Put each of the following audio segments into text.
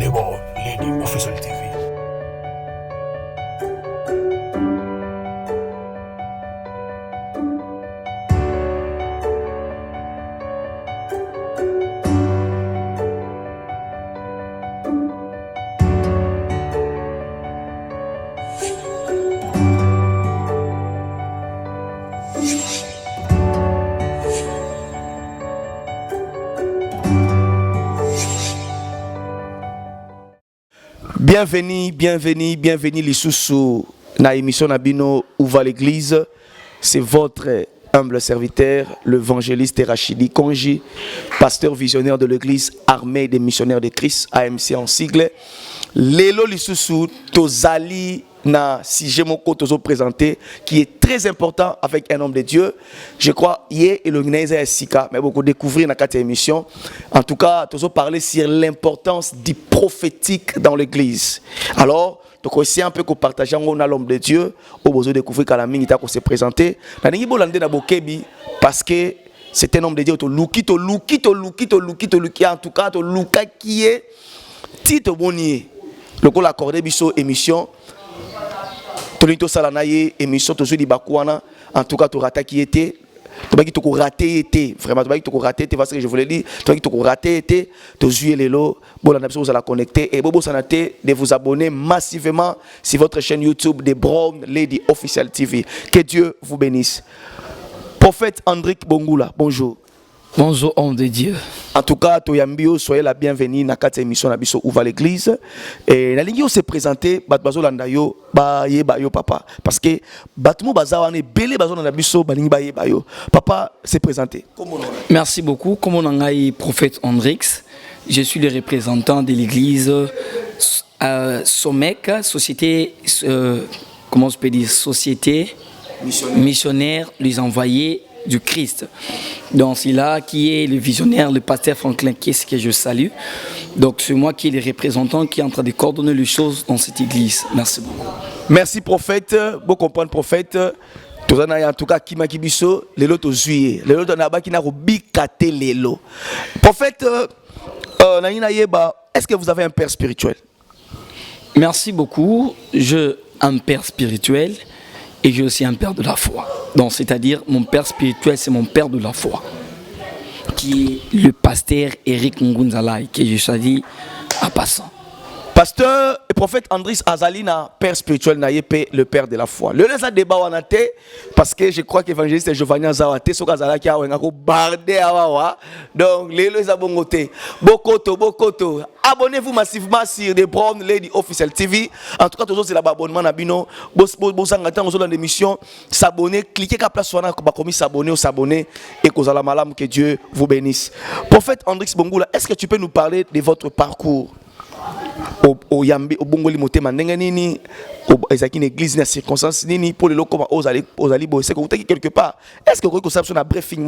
D'abord, Lady Official TV. Bienvenue les sous na émission Nabino Où va l'église. C'est votre humble serviteur, l'évangéliste Rachidi Konji, pasteur visionnaire de l'église armée des missionnaires de Christ, AMC en sigle. Lelo Lissousou Tozali na sujet moko tozo présenté qui est très important avec un homme de Dieu. Je crois hier et le Gneiser Sika mais beaucoup découvrir dans cette émission. En tout cas, tozo parler sur l'importance du prophétique dans l'église. Alors, donc aussi un peu qu'on partage on a l'homme de Dieu au besoin de découvrir quand la minute qu'on s'est présenté. Na ningi bolande na bokebi parce que c'est un homme de Dieu to luki en tout cas to luka qui est tito bonier. Le ko l'accordé biso émission Tonito Salanaye émission to di bakwana en tout cas to rata qui était to baki to raté était vraiment to baki to raté était parce que je voulais dire to baki to raté était to jouer lelo bon la vous allez connecter et bobo sanate de vous abonner massivement sur votre chaîne YouTube de Brown Lady Official TV. Que Dieu vous bénisse. Prophète Andrick Bongula, bonjour. Bonjour homme de Dieu. En tout cas, Toyambio, soyez la bienvenue dans cette émission Nabiso Où va l'église. Et la ligne s'est présentée, Batbazo Landayo, Baye Bayo Papa. Parce que Batmo Bazawane, Belé Bazo Nabiso, Baling Baye Bayo. Papa s'est présenté. Merci beaucoup. Comme on a eu prophète Andrix, je suis le représentant de l'église SOMEC, société, comment je peux dire, société missionnaire, les envoyés du Christ. Donc c'est là qui est le visionnaire, le pasteur Franklin Kiss que je salue. Donc c'est moi qui est le représentant qui est en train de coordonner les choses dans cette église. Merci beaucoup. Merci prophète, bon comprendre prophète. En tout cas qui m'a kibiso, les lots juillet, les lots naba qui n'a bikaté les lots. Prophète, est-ce que vous avez un père spirituel? Merci beaucoup. J'ai un père spirituel. Et j'ai aussi un père de la foi. Donc, c'est-à-dire, mon père spirituel, c'est mon père de la foi. Qui est le pasteur Eric Ngunzalai, que je salue à passant. Pasteur et prophète Andris Azalina, père spirituel, le père de la foi. Le laisse à débat parce que je crois qu'évangéliste Giovanni Zawate, ce Kazala qui a un bardé à donc les abongotés. Bokoto. Abonnez-vous massivement sur The Brown Lady Official TV. En tout cas, toujours c'est l'abonnement Nabino. Bosangatan aux autres émissions. S'abonner, cliquez qu'à place soit comme s'abonner ou s'abonner et que la malam que Dieu vous bénisse. Prophète Andris Bongula, est-ce que tu peux nous parler de votre parcours? Au Yambi, au Bongoli Motema, Nenganini, au Ezakine église, na circonstance, nini, pour les locaux, aux Ali, c'est que vous êtes quelque part. Est-ce que vous savez, un briefing,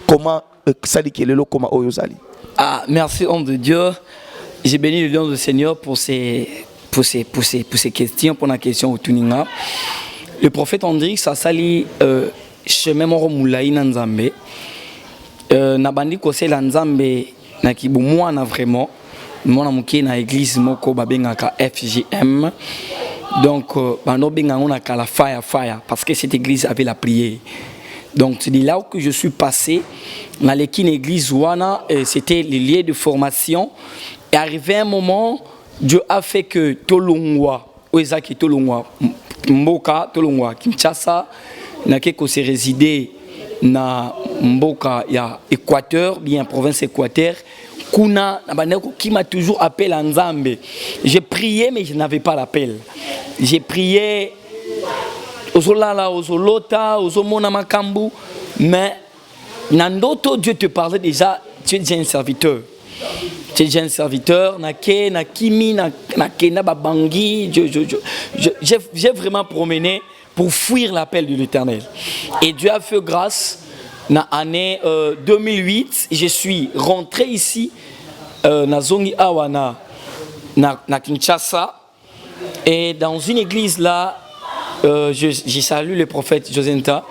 comment ça dit que les locaux, aux Ali? Ah, merci, homme de Dieu. J'ai béni le nom du Seigneur pour ces questions, pour la question au Tuninga. Le prophète Andrick, ça sali, chemin moro moulaï nanzambe. Nabandi kose lanzambe, na kibu moi na vraiment. Moi na église moko babengaka FGM. Donc bano benga on a la fire parce que cette église avait la prière. Donc c'est de là où je suis passé dans l'église wana, c'était les lieux de formation et arrivé un moment Dieu a fait que Tolongwa, Oezaki Tolongwa, Mboka Tolongwa, Kinshasa na keko se résider na Mboka ya Équateur, bien province Équateur. Kuna qui m'a toujours appelé en Nzambe. J'ai prié mais je n'avais pas l'appel. J'ai prié Ozolala, Ozolota, Ozomona Makambu, mais Nandoto Dieu te parlait déjà, tu es déjà un serviteur. Tu es déjà un serviteur, Nake, Nakimi, Nakena Babangi, j'ai vraiment promené pour fuir l'appel de l'Éternel. Et Dieu a fait grâce. Dans l'année 2008, je suis rentré ici, na Zongi Awana, na Kinshasa, et dans une église là, j'ai salué le prophète Josenta.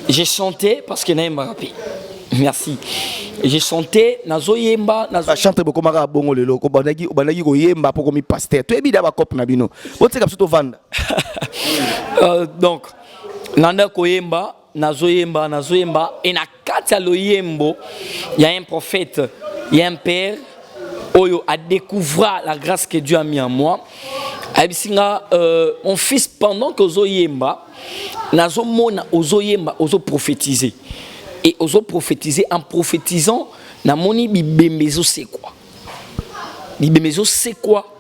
J'ai chanté parce que n'a pas rappelé. Merci. j'ai chanté nazoyemba chante beaucoup mara bongo lelo ko bandaki ko yemba pour comme pasteur to ebida ba cop na bino bote comme to vanda donc nanda koyemba nazoyemba et na kati ya loyembo il y a un prophète, il y a un père oyo a découvert la grâce que Dieu a mis en moi. Abisinga mon fils pendant que ozoyemba nazomona ozoyemba ozo prophétiser et ozo prophétiser en prophétisant namoni bibembezo c'est quoi bibembezo c'est quoi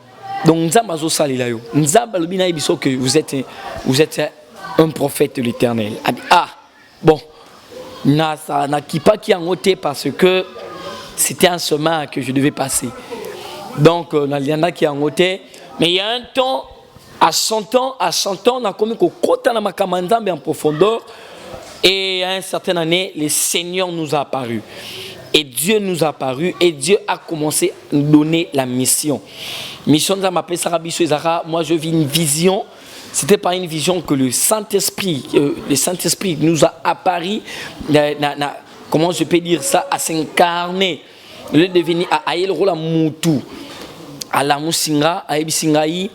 donc nzamba zo salila yo nzamba lobina biso que vous êtes un prophète de l'Éternel. Ah bon na kipa ki angote parce que c'était un chemin que je devais passer. Donc na lianda ki angote mais il y a un temps à 100 ans on a commis kota na makamandambe en profondeur et à une certaine année le Seigneur nous a apparu et Dieu nous a apparu et Dieu a commencé à nous donner la mission de m'appeler Sarabiso Ezara. Moi je vis une vision. C'était pas une vision que le Saint-Esprit nous a apparu, comment je peux dire ça, à s'incarner, de devenir à le rôle à Moutou, à la Moussinga, à Ebisingaï,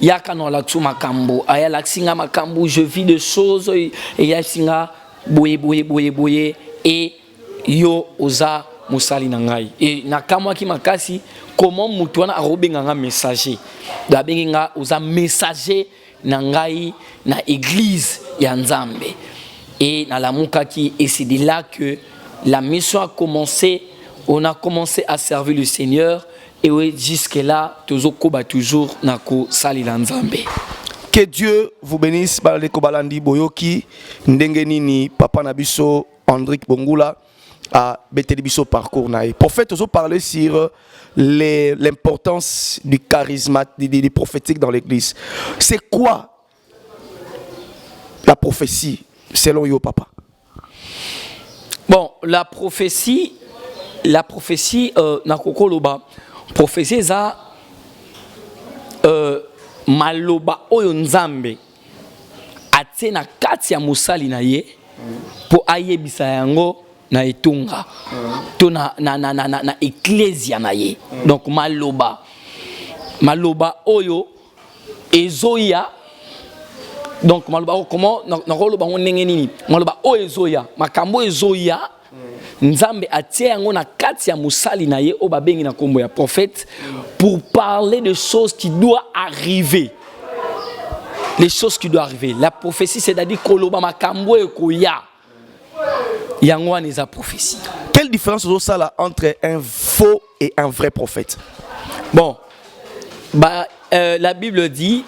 Yakano Laksu Makambo, à Laksinga Makambo, je vis des choses, et Yasinga, boye, et Yo Oza Moussali Nangai. Et Nakamwa ki makasi, comment Moutouana a robé un messager, d'Abenga Oza messager. Nangai na église ya Nzambe et na la Mukaki et c'est de là que la mission a commencé. On a commencé à servir le Seigneur et oui, jusque là toujours nako sali la Nzambe. Que Dieu vous bénisse balé ko balandi boyoki ndengeni ni papa nabiso Andrick Bongula a Betelibiso parcours naï. Prophète aussi parler sur l'importance du charisme, du prophétique dans l'église. C'est quoi la prophétie selon yo papa? Bon, la prophétie na kokoloba prophétie za maloba oyo Nzambe atie na kati ya musali na ye po ayebisa yango na etunga to na ecclesia na ye. Donc maloba oyo ezoya, donc maloba comment na koloba ndenge nini maloba oyo ezoya makambo ezoya Nzambe atie yango na kati ya musali na ye o babengi na kombo ya prophète pour parler de choses qui doivent arriver. Les choses qui doivent arriver. La prophétie, c'est-à-dire koloba makambo ekoya. Yango ane za prophétie. Quelle différence entre un faux et un vrai prophète? Bon, la Bible dit,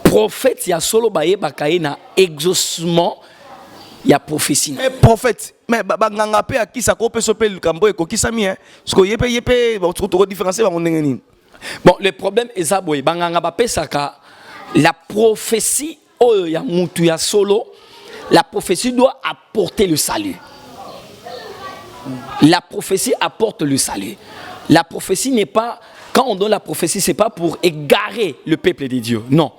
prophète ya solo baye bakaye na exaucement ya prophétie. Mais prophète, mais nganga pe akisa ko pe sope lukambo eko kisami hein. Parce que yepé to différencier ba ndengeni. Bon, le problème est ça boy banganga ba pesaka la prophétie oyo ya mutu ya solo. La prophétie doit apporter le salut. La prophétie apporte le salut. La prophétie n'est pas, quand on donne la prophétie, c'est pas pour égarer le peuple de Dieu. Non.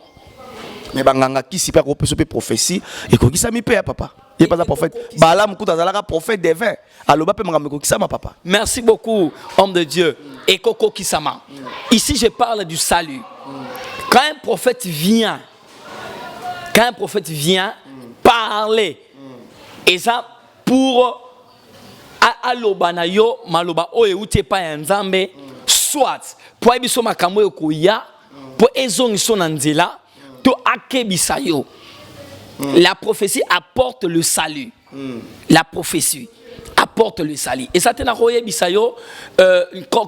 Mais banganga qui si pas prophétie et ko kisami pe papa. Il pas un prophète. Balaam kuta zalaka prophète des vins. Aloba pe mangamba ko kisama papa. Merci beaucoup homme de Dieu. Et Koko Kisama. Ici je parle du salut. Quand un prophète vient parler et ça pour aloba na yo maloba oyo ute pa ya Nzambe soit pour ebiso makambo ekoya pour ezongiso na nzela to akebisa yo. La prophétie apporte le salut. La prophétie apporte le salut. Et ça te na koye bisayo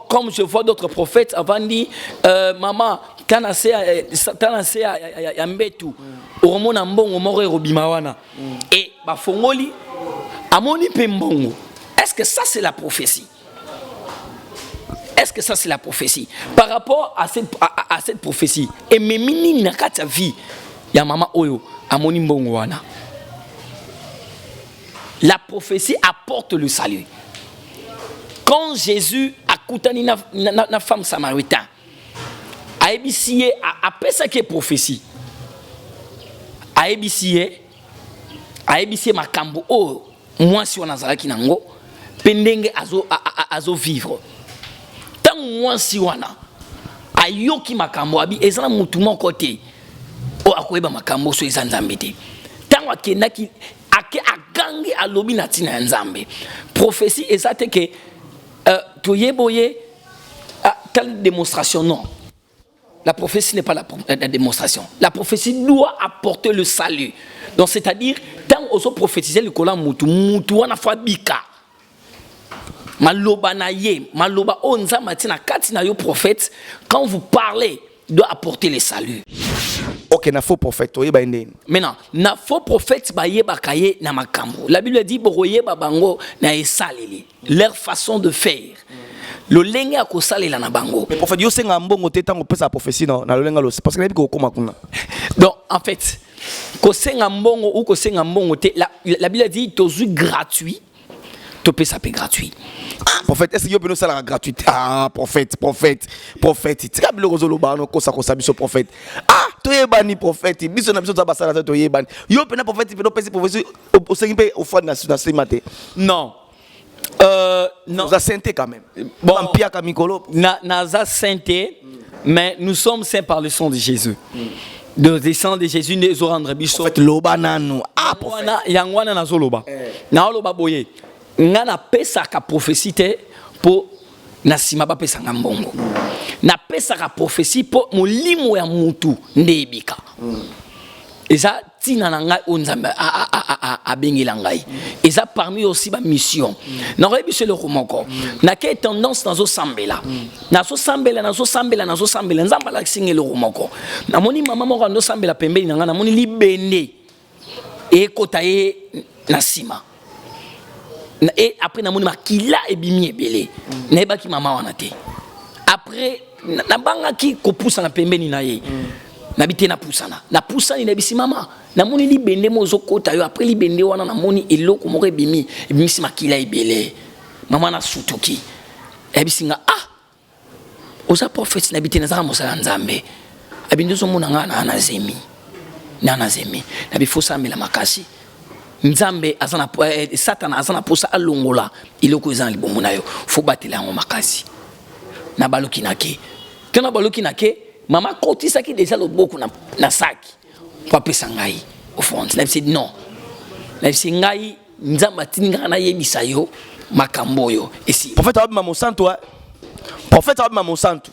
comme je vois d'autres prophètes avant dit maman tanase ya mbetu oromona mbongo moko erobima wana et bafongoli amoni pe mbongo. Est-ce que ça c'est la prophétie? Est-ce que ça c'est la prophétie? Par rapport à cette prophétie et memini na kati ya vie ya mama oyo amoni mbongo wana. La prophétie apporte le salut. Quand Jésus a koutani na femme samaritaine, a ébissé après ça qui est prophétie, a ébissé makambo o moi si on a zalaki nango pendenge azo vivre tant moi si wana ayoki makambo abi ezana mutu moko te o akoyeba makambo so eza nzambe te tant akendaki ake agangi alobi na tina ya nzambe prophétie eza te ke toyeboye telle démonstration non. La prophétie n'est pas la démonstration. La prophétie doit apporter le salut. Donc c'est-à-dire tant on prophétiser le kola mutu wana fa bika. Maloba na ye, maloba onza matina katina yo prophète quand vous parlez doit apporter le salut. OK, na faux prophète oyeba ndeni. Maintenant, na faux prophète ba yeba kaye na makambo. La Bible dit boyeba bango na esaleli. Leur façon de faire. Le lenge akosalela na bango. Mais prophète yo senga mbongo te tango pesa prophétie na lolenga lo parce que na biko koma kuna. Donc en fait, ko senga mbongo ou ko senga mbongo te la Bible dit tozu gratuit. To pesa pe gratuit. Ah, prophète est-ce que yo peut nous salaire gratuit? Ah, prophète. Tika bilo zolo ba no kosa biso prophète. Ah, to yebani prophète, biso na biso za basala to yebani. Yo pe na prophète pe no pesa prophétie au sengi pe au fond na simate. Non. Non. Za sainté quand même. Bon, Naza sainté, mais nous sommes saints par le sang de Jésus. De le sang de Jésus nous rendre biso. En fait, loba nanu. Ah, prophète. Yangwana na zoloba. Na loba boye. Ngana pesa ka prophétie pour na sima ba pesa ngambongo. Na pesa ka prophétie pour molimo ya mutu ndebika. Eza tina na ngai onzamba a bengela ngai eza parmi aussi ba mission na rebi chez le romoko na ke tendance nazo sambela nzamba la singelo romoko na moni mama moko ndo sambela pembeni na nga na moni libende e kotaye na sima et après na moni makila ebimi ebele na ebaki mama wana te après na banga ki ko poussa na pembeni na ye nabite na pusana na bisi mama na moni libende mozo kota yo après libende wana na moni eloko moko ebimi si makila ebele mama na sutuki ebisinga oza prophète nabite na za mosala nzambe abindozo mona nga na zemi na bifosa mela makasi nzambe azana satana azana posa alongola iloko ezana libongo na yo fo batela ngo makasi na baloki nake tena baloki nake maman kotisa qui déjà le beaucoup na sac pour pesa ngai au fond la dit non la dit ngai nzamba tinga na yebisa yo makambo yo ici prophète abima monsanto prophète abima monsanto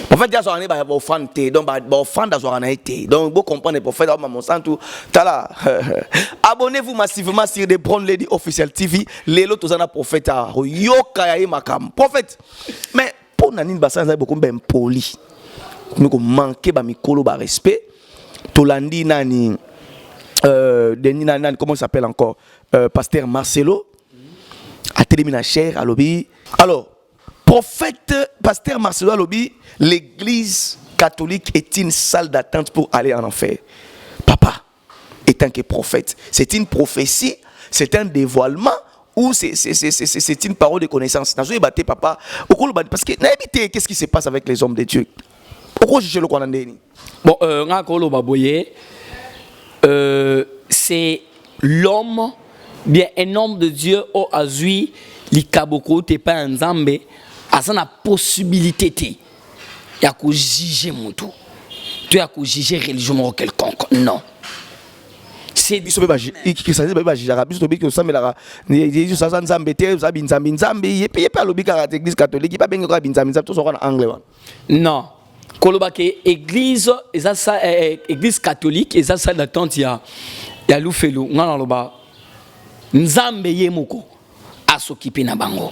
prophète dia zo ani ba offante donc ba offanda zo ana été donc vous comprendre prophète abima monsanto tala abonnez-vous massivement sur The Brown Lady Official TV lelo tozana prophète yoka ya makam prophète mais pour nani basanza beaucoup ben poli nous manquer ba mikolo ba respect tolandi nani nani comment il s'appelle encore pasteur Marcelo a terminé cher à lobby alors prophète pasteur Marcelo à lobby l'église catholique est une salle d'attente pour aller en enfer papa étant que prophète c'est une prophétie c'est un dévoilement ou c'est une parole de connaissance nazo ebate papa parce que qu'est-ce qui se passe avec les hommes de Dieu. Pourquoi je le connais ndeni? Bon, ngakolo baboye, c'est l'homme, bien un homme de Dieu au azui, li kaboko te pas un zambe, a ça la possibilité te, ya ko juger mutu, tu ya ko juger religion quelconque, non. C'est biso beba qui ça beba jara biso tobi que ça mais la Jésus ça nzambe te ça binzambe yepe alobi ka église catholique pas benga ka binzambe to so en anglais. Non. Kolobake église église catholique et ça d'attente ya lufelo ngana loba nzambe yemoko a s'occuper na bango.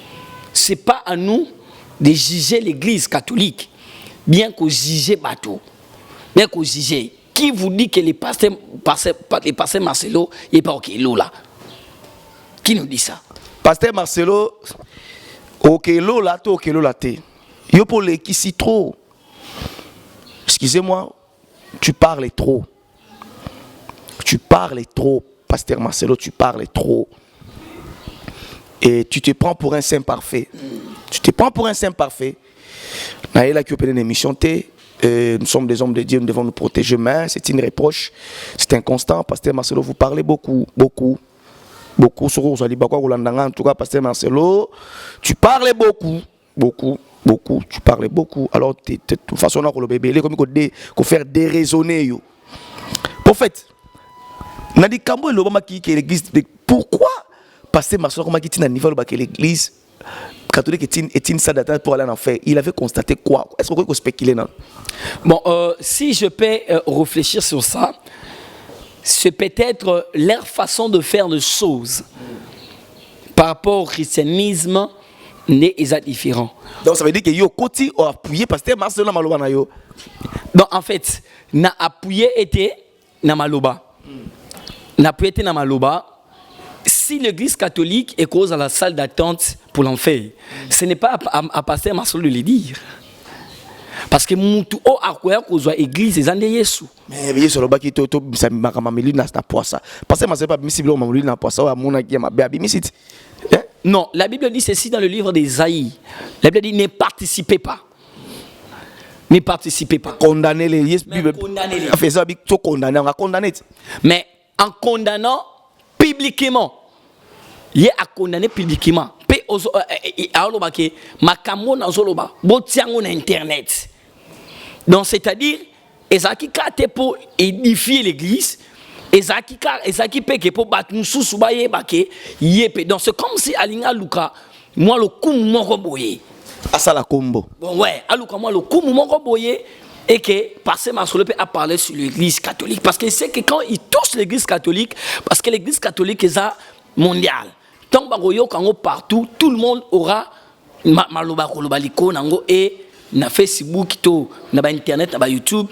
C'est pas à nous de juger l'église catholique bien qu'on juger bateau bien qu'on juger qui vous dit que les pasteurs Marcelo est pas OK là qui nous dit ça pasteur Marcelo OK là to OK là te yo pour les qui si trop. Excusez-moi, tu parles trop. Tu parles trop, pasteur Marcelo, tu parles trop. Et tu te prends pour un saint parfait. Tu te prends pour un saint parfait. Nous sommes des hommes de Dieu, nous devons nous protéger. Mais c'est une reproche, c'est inconstant. Pasteur Marcelo, vous parlez beaucoup. beaucoup sur en tout cas pasteur Marcelo, tu parlais beaucoup, tu parlais beaucoup. Alors de toute façon on a le bébé comme qu'on faire déraisonner yo. Prophète, n'a dit kambo l'obama qui l'église, pourquoi pasteur Marcelo comme qui tient niveau que l'église catholique est une salle pour aller en enfer? Il avait constaté quoi? Est-ce qu'on peut spéculer là? Bon, si je peux réfléchir sur ça, c'est peut-être leur façon de faire les choses par rapport au christianisme n'est différent. Donc ça veut dire que yo côté a appuyé pasteur Marcelo Maloba na yo. Donc en fait, n'a appuyé été na Maloba. N'a appuyé été na Maloba. Si l'église catholique est cause à la salle d'attente pour l'enfer, ce n'est pas à pasteur Marcelo de le dire. Parce que mutu o akwea kozwa église ezande Yesu. Mais bien sur le baki to makamameli na poisa. Parce que ma c'est pas misiblo mameli na poisa wa mona ki ma baby misit. Non, la Bible dit ceci dans le livre d'Ésaïe. La Bible dit ne participez pas. Ne participez pas. Condamner les yes Bible. Condamner les. Fait ça bik to condamner, on va condamner. Mais en condamnant publiquement. Il a condamné publiquement. Pe ozo aoloba ke makambo na zoloba botiango na internet. Donc c'est-à-dire ezaki kate pour édifier l'église, ezaki peke pour battre mususu ba yeba ke yepe. Donc c'est comme si alinga luka moi le kum moko boye. Asala kombo. Bon ouais, aluka moi le kum moko boye. Et que pasteur Marcelo a parlé sur l'église catholique. Parce qu'il sait que quand il touche l'église catholique, parce que l'église catholique est mondiale. Tant que partout, tout le monde aura maloba kolobaliko nango et na Facebook, na internet, na YouTube,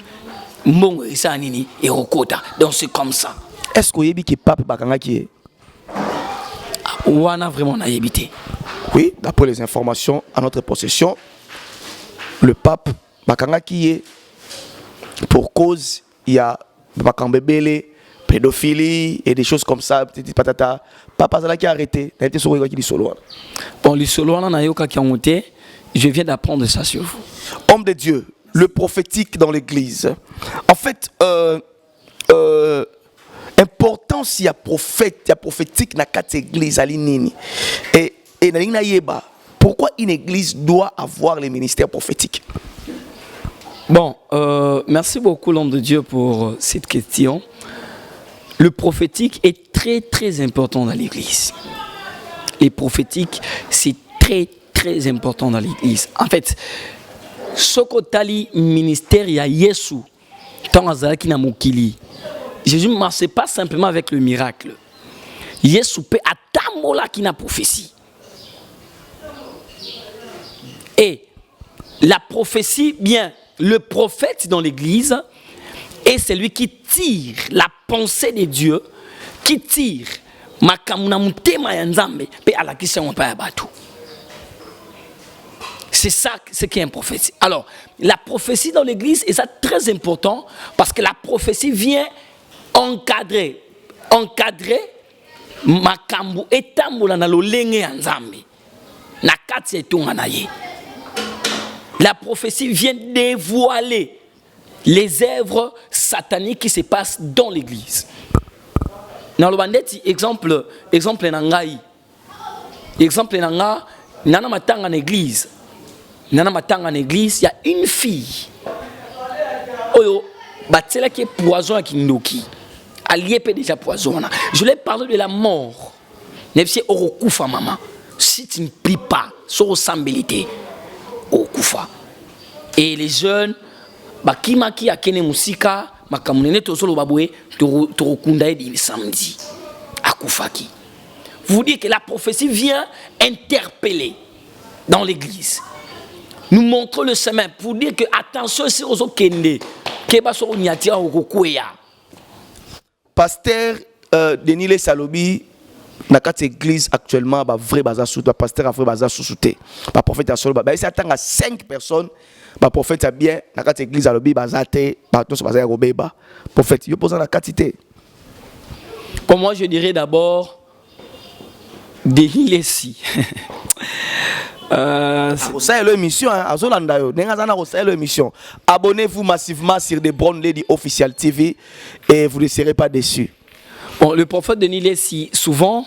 mbongo isa nini et rokota. Donc c'est comme ça. Est-ce que yebi ki pape bakanga ki? Wana vraiment na yebité. Oui, d'après les informations à notre possession, le pape bakanga ki est pour cause il y a bakambebele, pédophilie et des choses comme ça, petit patata. Papa Zala qui a arrêté, il a été sauvé qui dit solo. Bon, le solo na yoka qui a monté, je viens d'apprendre ça sur vous. Homme de Dieu, le prophétique dans l'église. En fait, importance il y a prophète, il y a prophétique dans quatre églises à l'inini. Et na yeba, pourquoi une église doit avoir les ministères prophétiques? Bon, merci beaucoup l'homme de Dieu pour cette question. Le prophétique est très très important dans l'église. Les prophétiques, c'est très très important dans l'église. En fait, ce que ministère ya Yesu, tant azalaki na mokili, Jésus ne marchait pas simplement avec le miracle. Yesu peut atamola qui na prophétie. Et la prophétie, bien, le prophète dans l'église est celui qui tire la pensée de Dieu, qui tire c'est ça ce qui est un prophétie. Alors, la prophétie dans l'église est ça très important parce que la prophétie vient encadrer makambu etambola na lolenge ya Nzambe na kati etonga na ye. La prophétie vient dévoiler les œuvres sataniques qui se passent dans l'église. Dans le bandeti, exemple nangai. Exemple nanga, nana matanga en église. Nana matanga en église, il y a une fille. Oyo, batela qui est poison à Kindoki. Allié peut déjà poison. Je lui ai parlé de la mort. Nepsi orokufa maman. Si tu ne pries pas, sur ressemblité, okufa. Et les jeunes, bakimaki akene musika, makamunene tozolo baboué, torokundae di samedi. Akufaki. Vous dites que la prophétie vient interpeller dans l'église. Nous montrons le chemin pour dire que attention si aux kende, keba so nyatia okokuya. Pasteur Denis Salobi na kati église actuellement ba vrai bazar sous pasteur a vrai bazar sous-souté. Ba prophète a solo ba si attend à 5 personnes, ba prophète a bien na kati église alobi bazate, ba tous bazar robeba. Prophète yo posant la quantité. Pour moi je dirais d'abord Denis si. C'est l'émission, l'émission. Abonnez-vous massivement sur The Brown Lady Official TV et vous ne serez pas déçus. Bon, le prophète Denis Lessi, souvent,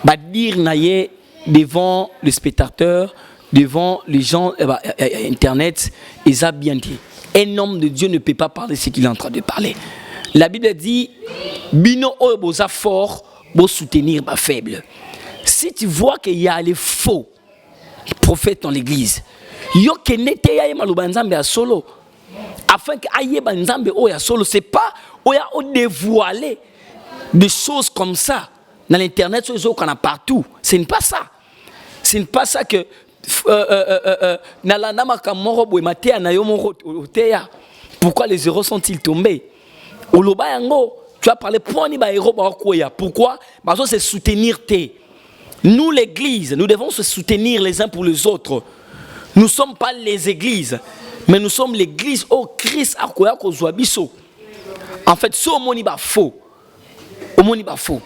bah dire naïe devant le spectateur, devant les gens, Internet, ils ont bien dit. Un homme de Dieu ne peut pas parler ce qu'il est en train de parler. La Bible dit, bino oboza fort, pour soutenir ma faible. Si tu vois qu'il y a les faux prophètes dans l'église, yo kenete ya maloba nzambe ya solo, afin que aye banzambe o ya solo, c'est pas o ya o dévoiler des choses comme ça dans l'internet, sur les autres qu'on a partout. Ce n'est pas ça. Ce n'est pas ça que pourquoi les héros sont-ils tombés? Tu as parlé pourquoi? Parce que c'est soutenir nous l'église, nous devons se soutenir les uns pour les autres. Nous ne sommes pas les églises, mais nous sommes l'église au Christ à quoi en fait ce moni ba faux. Au moni ba faux.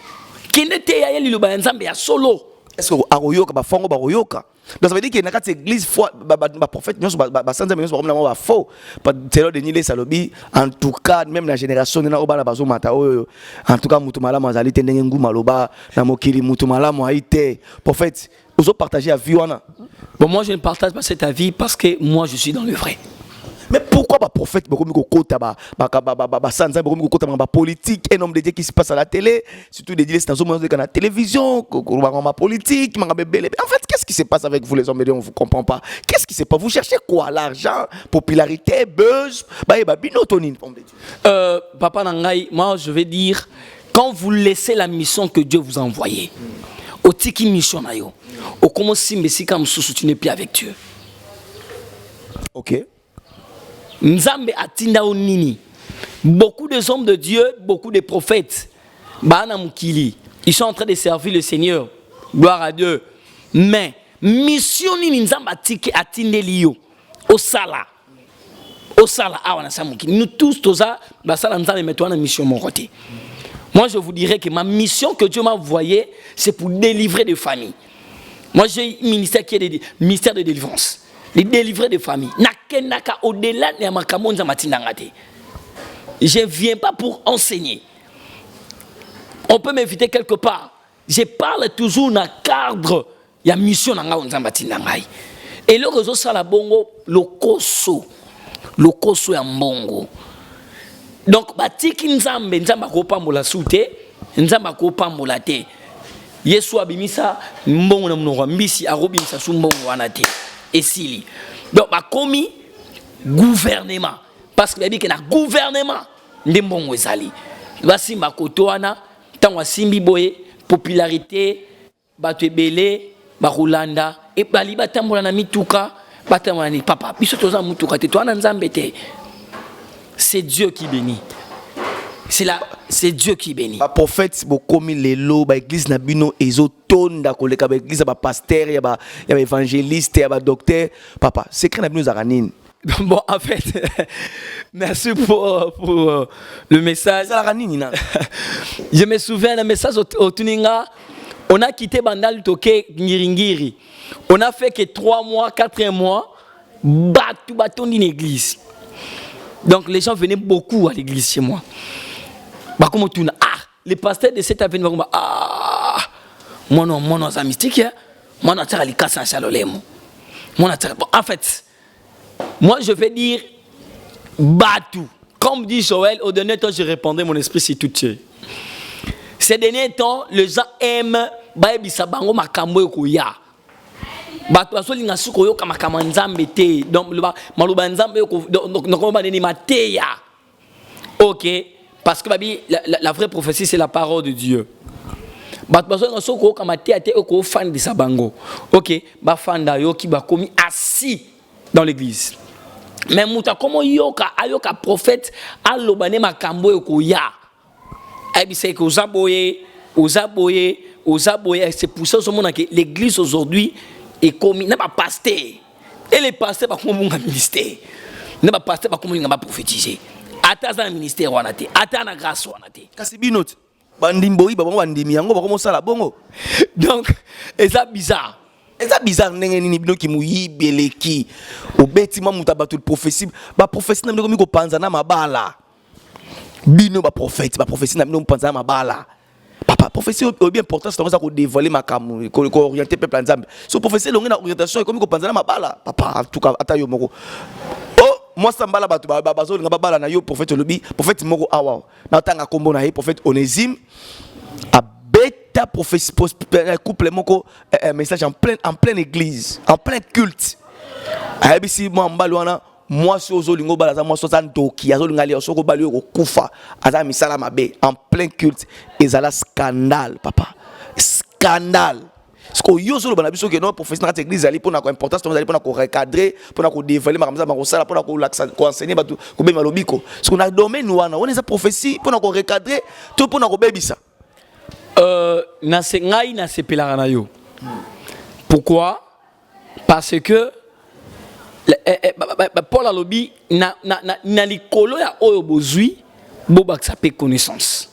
Qui n'était ya li ba nzambe ya solo. Est-ce que aroyoka ba fongo ba royoka? Donc ça veut dire qu'il y a une église ba prophète nous ba sanza mais nous ba faux. Pas tellement de nile salobi en tout cas même la génération na obala bazo mata oyo en tout cas mutu malamu azali tendenge nguma loba na mokili mutu malamu aite prophète ozo partager à vie wana. Bon moi je ne partage pas cet avis parce que moi je suis dans le vrai. Mais pourquoi les prophètes les politique, un homme de Dieu qui se passe à la télé, surtout des dieux dans la télévision, politique, en fait, qu'est-ce qui se passe avec vous les hommes de Dieu? On ne vous comprend pas. Qu'est-ce qui se passe? Vous cherchez quoi? L'argent, popularité, buzz, Papa Nangaï, moi je vais dire, quand vous laissez la mission que Dieu vous a envoyée, au tiki mission nayo, au comment si tu n'es plus avec Dieu. Ok. Nzambe atinda nini. Beaucoup de hommes de Dieu, beaucoup de prophètes, ils sont en train de servir le Seigneur. Gloire à Dieu. Mais mission nini nzambe atinde liyo au sala. Au sala awana samuki. Nous tous toza ba sala nzambe metwa na mission mon côté. Moi je vous dirais que ma mission que Dieu m'a envoyée, c'est pour délivrer des familles. Moi j'ai un ministère qui est ministère de délivrance. Les délivrer des familles. Au-delà de ma camonza matindangate. Je ne viens pas pour enseigner. On peut m'inviter quelque part. Je parle toujours dans le cadre. Il y a mission dans la matindangate. Et le réseau Salabongo, le koso ya mbongo. Donc, batiki nzambe ko pambola soute, nzamba ko pambola te. Yesu abimisa mbongo na mnora mbisi arobimisa su mbongo wanate. Et si donc bah commis gouvernement parce que il y a un gouvernement de mbongo ezali basi makotoana tangwa simbi boye popularité bato ebele bakulanda et bali batambola na mituka batambola ni papa biso toza mutuka te toana nzambe te. C'est Dieu qui bénit. C'est Dieu qui bénit. Les prophètes, comme les lots, l'église Nabino, ils ont tonda koleka l'église, les pasteurs, il y a les évangélistes, il y a les docteurs. Papa, c'est que Nabino Zaranin. Bon, en fait, merci pour le message. Je me souviens d'un message au Tuninga. On a quitté Bandal Toké Ngiringiri. On a fait que 3 mois, 4 mois, bâton d'une église. Donc les gens venaient beaucoup à l'église chez moi. Les pasteurs de cette avenue, moi non, c'est mystique. Moi non, c'est casse en en fait, moi je vais dire Batou. Comme dit Joël, au dernier temps, je répandais mon esprit sur tout Dieu. Ces derniers temps, les gens aiment Baebisabango Makambo Koya. Bato asolinga sukoyo kama nzambe te. Donc maloba nzambe donc ba neni mateya. OK, parce que la vraie prophétie c'est la parole de Dieu. Bato asolinga sukoyo kama te ko fan de sabango. OK, ba fanda yo ki ba komi assis dans l'église. Mais muta komo yoka ayoka prophète alobane makambo ko ya. Abise ko ozaboye, c'est pour ça que l'église aujourd'hui et comme n'a pas pasteur et les pasteurs pas comme un ministère n'a pas pasteur pas comme un prophétiser ata dans le ministère wana te ata na grâce wana te kasi binot bandimboyi ba bandimi yango ba komosala bongo donc eza bizarre ndenge nini bino ki muyibeleki obeti mamuta bato de prophétie ba prophétie na bino ko panza na mabala bino ba prophète na bino panza na mabala papa prophétie est bien important c'est pour dévoiler ma cam ko orienter peuple en Zambie so prophétie longue na orientation comme ko panzana mabala papa en tout cas atayo moko oh moi sambala batu bazo nga babala na yo prophète lobi prophète moko awa na tanga kombo na ye prophète Onésime a bêta prophétie couple moko message en pleine église en plein culte a bisi moi mbalwana moi si ozolingo balaza moi soza ndoki azolinga li osoko bali ko kufa aza misala mabe en plein culte ezala scandale papa scandale parce que yo zolo bana biso que non professionnel de l'église ali pour na ko importance to ali pour na ko recadrer pour na ko dévoiler makamza ba ko sala pour na ko enseigner batu ko be malobiko parce que na domaine wana on eza prophétie pour na ko recadrer to pour na ko bebisa na sengai na sepelaka na yo pourquoi parce que Paul alobi na likolo ya oyo bozui bobakisa pe connaissance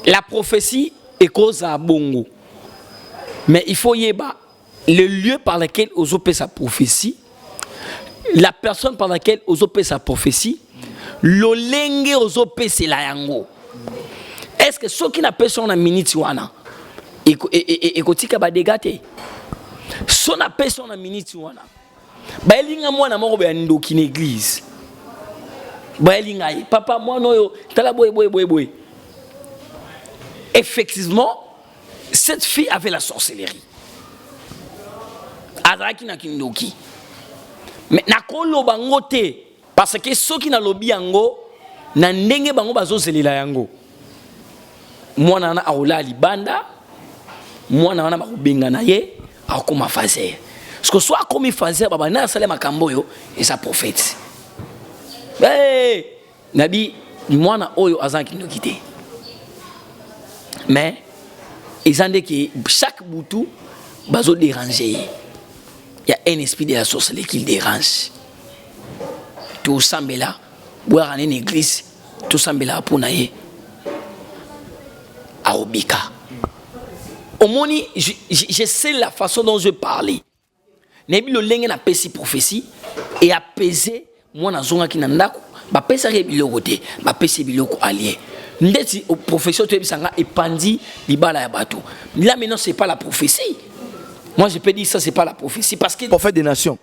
la prophétie est cause à bongo mais il faut yeba le lieu par lequel ozopé sa prophétie la personne par laquelle ozopé sa prophétie lolenge ozopé c'est la yango est-ce que ceux qui n'a pas son minute wana ekotika ba dégate son appel son minute wana baelinga mwana moko be ndoki na église baelinga papa mwana oyo tala boy effectivement cette fille avait la sorcellerie azaki na kindoki mais na koloba ngote parce que ceux qui na lobi yango na ndenge bango bazozelela yango mwana na aola libanda mwana wana bakobenga na ye akoma fazer parce que soit comme fazer baba na sala makambo yo et sa prophète nabi mwana oyo azanki ndokité mais ils ont dit que chaque boutou bazo déranger il y a un esprit de la sorcellerie qui le dérange tout semble là boire en une église tout semble là pour naïe à Obika au moni je sais la façon dont je parlais nebi le lenge na pesi prophétie et apaiser moi na zonga ki na ndako ba pesa ke biloko te ba pesa biloko allié ndeti profession to ebisanga epandi libala ya bato là maintenant c'est pas la prophétie moi je peux dire ça c'est pas la prophétie parce que prophète des nations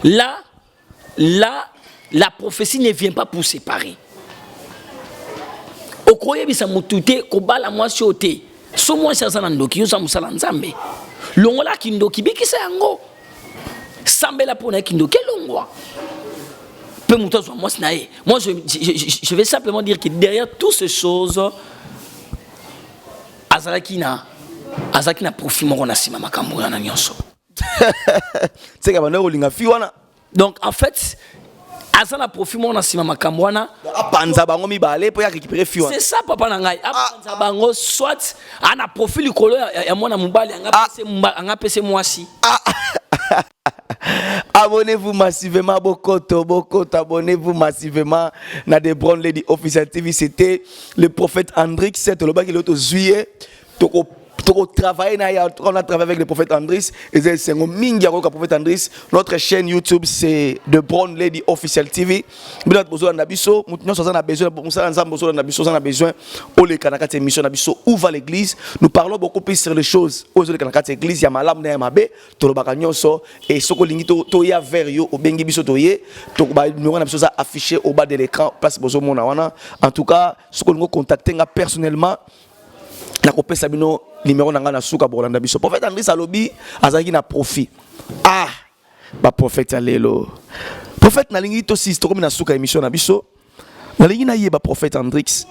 là la prophétie ne vient pas pour séparer okoye bisa mutute ko bala moi sote so moi ça na ndoki yo sa musala nzambe longola kindoki bikisa yango sambela pour na kindoki longwa peu mutozo moi sinae moi je vais simplement dire que derrière toutes ces choses azalaki na profit moko na sima makambo na nyonso c'est que bana olinga fi wana donc en fait azana profit moko na sima makambo wana apanza bango mibale pour ya récupérer fi wana c'est ça papa na ngai apanza bango soit ana profil likolo ya mwana mobali anga pese mwasi abonnez-vous massivement Bokoto, abonnez-vous massivement na The Brown Lady Official TV. C'était le prophète Andrix, c'est le bac qui est au juillet. On a travaillé avec le prophète Andris et c'est un mingi avec le prophète Andris. Notre chaîne YouTube c'est The Brown Lady Official TV. Nous avons besoin d'abisso, nous avons besoin au les kanakati émission d'abisso où va l'église. Nous parlons beaucoup plus sur les choses aux les kanakati église ya malam na mabe to lo bakanyoso et soko lingi to ya vers yo au bengi biso toye to ba nous avons besoin affiché au bas de l'écran place bozo mona wana. En tout cas, soko nous contacter personnellement na kopesa bino numéro nanga na suka bolanda biso prophète Andris alobi azaki na profit ba prophète alelo prophète na lingi to sisto comme na suka émission na biso na lingi na yeba prophète Andris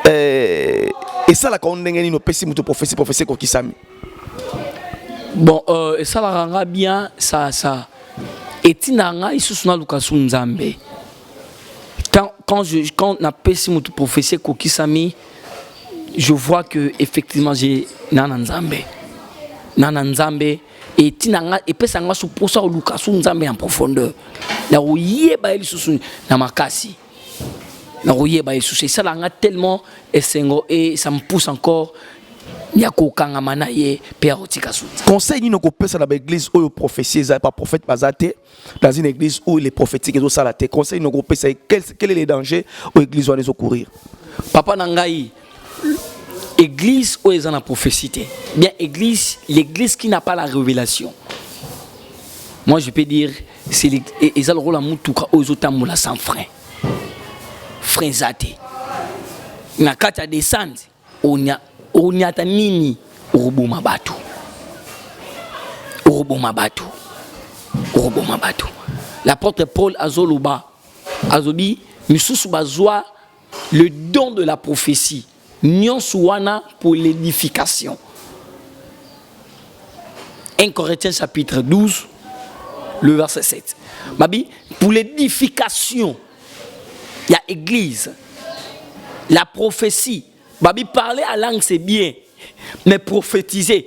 et ça la kondenge ni no pesi muto prophétie ko kisami bon et ça la ranga bien ça et tinanga isusu na lukasu nzambe quand na pesi muto prophétie ko kisami je vois que effectivement j'ai nananzambe et tinanga et pesanga sous pour ça luka sous nzambe en profondeur na oyeba eli sous na makasi na oyeba eli sous ça langa tellement esengo et ça me pousse encore ya kokanga manaye pe otika sous conseil ni no ko pesa na l'église ou prophétie ça pas prophète bazate dans une église où les prophétiques et ça la te conseil no ko pesa quel est les dangers aux églises où les courir papa nangai église où ils ont la prophétie. Bien l'église qui n'a pas la révélation. Moi je peux dire c'est ils ont le rôle à mutuka aux autres sans frein. Frein zate. Na kata descendre on y a nini urubuma batu. L'apôtre Paul azoluba azobi misusu bazwa le don de la prophétie nyonsuana pour l'édification. 1 Corinthiens chapitre 12 le verset 7. Babi pour l'édification il y a église. La prophétie babi parler à langue c'est bien mais prophétiser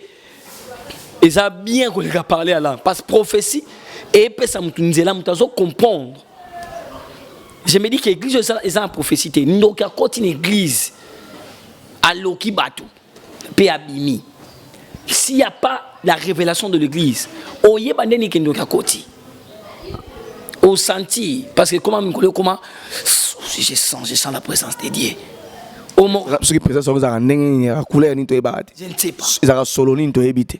et ça bien qu'on a parlé à langue parce que prophétie et puis ça me comprendre. Je me dis que l'église est en prophétie. Donc, il y a une église à l'Okibatu, Péabimi. S'il n'y a pas la révélation de l'église, on y est pas né qu'il y a au senti, parce que comment je sens la présence de Dieu. Ce qui présente sur la couleur, je ne sais pas. Ils ont solo ni to ebite.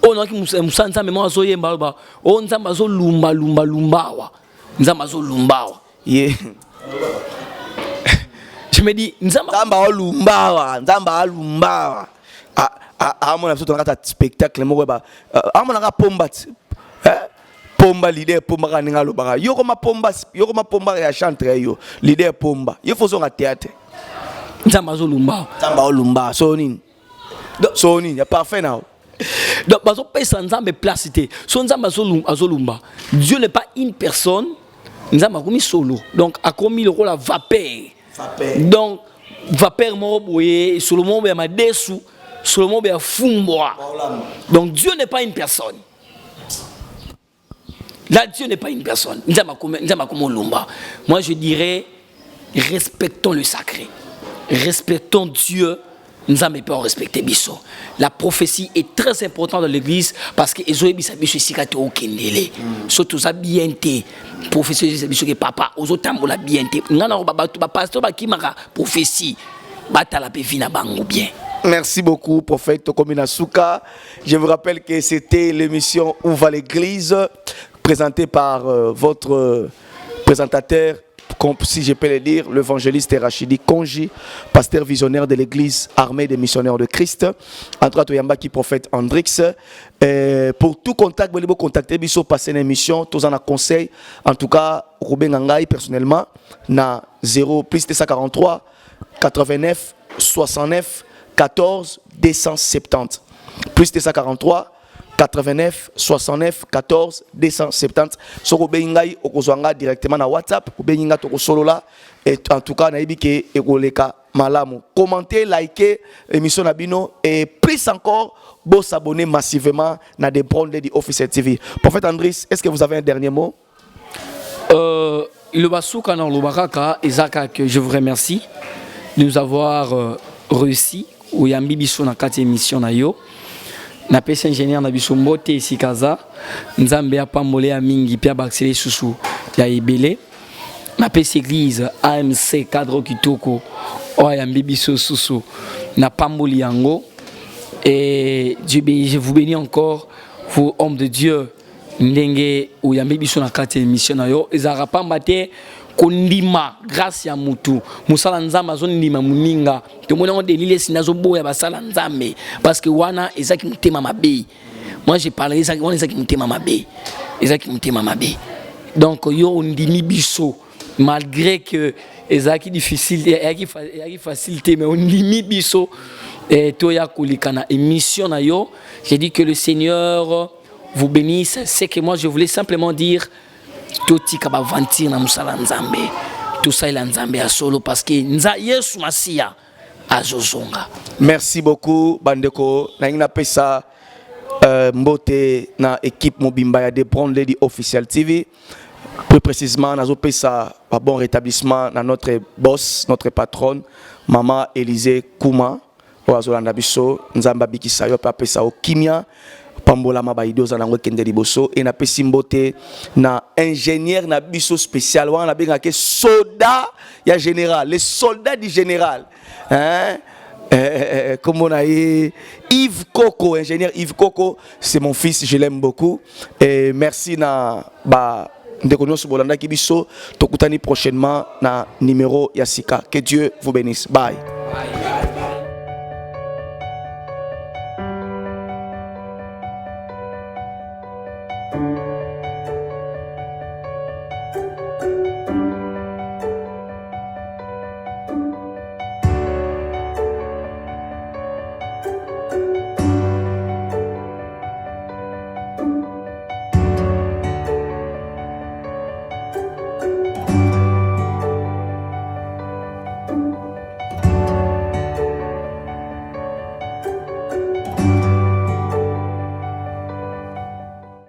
Oh non, qui musanza mais moi zo yemba ba. Oh nzamba zo lumbawa. Nzamba zo lumbawa. Yeah. Je me dis nzamba lumbawa. Ah mon absolument un spectacle mo ba. Ah mon nga pomba. Pomba leader pomba kaninga lo ba. Yo koma pomba ya chantre yo. Leader pomba. Yo faut son théâtre. Nzamba zo lumbawa. So nini. Il y a parfait now. Donc, Dieu n'est pas une personne, nous avons commis solo. Donc, a commis le rôle à vapeur. Donc, vapeur moboye, Solomon be ma dessous, Solomon be a fumboa. Donc, Dieu n'est pas une personne. Là, Dieu n'est pas une personne. Moi, je dirais, respectons le sacré. Respectons Dieu. Nous n'avons pas respecté Bisso. La prophétie est très importante dans l'église parce que les gens qui sont bien. Surtout ça bien été. Prophétie qui papa, aux autres la bien été. Nous avons pasteur qui m'a prophétie. Batala pevina bango bien. Merci beaucoup, prophète Tokomina Souka. Je vous rappelle que c'était l'émission Où va l'église, présentée par votre présentateur, si je peux le dire, l'évangéliste Rachidi Konji, pasteur visionnaire de l'église armée des missionnaires de Christ, entre autres qui prophète Andrix. Pour tout contact, vous pouvez contacter Bisso passer une émission, tous en a conseil. En tout cas, Ruben Ngangai personnellement, na 0 plus 243 89 69 14 270 plus 243 89 69 14 270. Soko bengai okozwanga directement na WhatsApp ou benga toko solo là et en tout cas na ibike ekoleka malamu. Commentez, likez émission Nabino et plus encore bon s'abonner massivement na des Brandlady Officiel TV. Prophète Andris, est-ce que vous avez un dernier mot? Le Basouka dans le Baraka Isaka que je vous remercie de nous avoir réussi au Yambi Bisso na 4 émissions na yo. Na pesa ingénieur na biso mbote sikaza nzambe apambole ya mingi pia baksele susu ya ebele na pesa église AMC cadre kitoko oya mbibiso susu na pamboli yango et je vous bénis encore vous hommes de Dieu ndenge ou ya mbibiso na 4 émission na yo ezara pambate kondima grâce ya mutu musala nzamba zonima muninga tomona on delile sinazo boya basala nzambe parce que wana ezaki mutema mabe. Moi j'ai parlé ezaki mutema mabe. Ezaki mutema mabe. Donc yo ondimi biso malgré que ezaki difficile ezaki facilité mais ondimi biso et toya kolikana émission na yo. J'ai dit que le Seigneur vous bénisse. C'est que moi je voulais simplement dire Toti kaba vantir na musala nzambe tout ça il a nzambe à solo parce que nza Yesu Masia azozonga. Merci beaucoup bandeko na ina pesa mbote na équipe mobimba ya de Brandlady Officiel TV plus précisément nazo pesa un bon rétablissement na notre boss notre patronne maman Élisée Kouma oazolanda biso nzamba bikisa yo pa pesa o kimia pambola mabaido za nango kende liboso et na pesi mbote na ingénieur na biso spécial wana benga ke soldat ya général les soldats du général hein Comme on a eu Yves Coco, ingénieur Yves Coco, c'est mon fils, je l'aime beaucoup. Et merci na Bolanda Kibiso, tokutani prochainement na numéro Yassika. Que Dieu vous bénisse. Bye.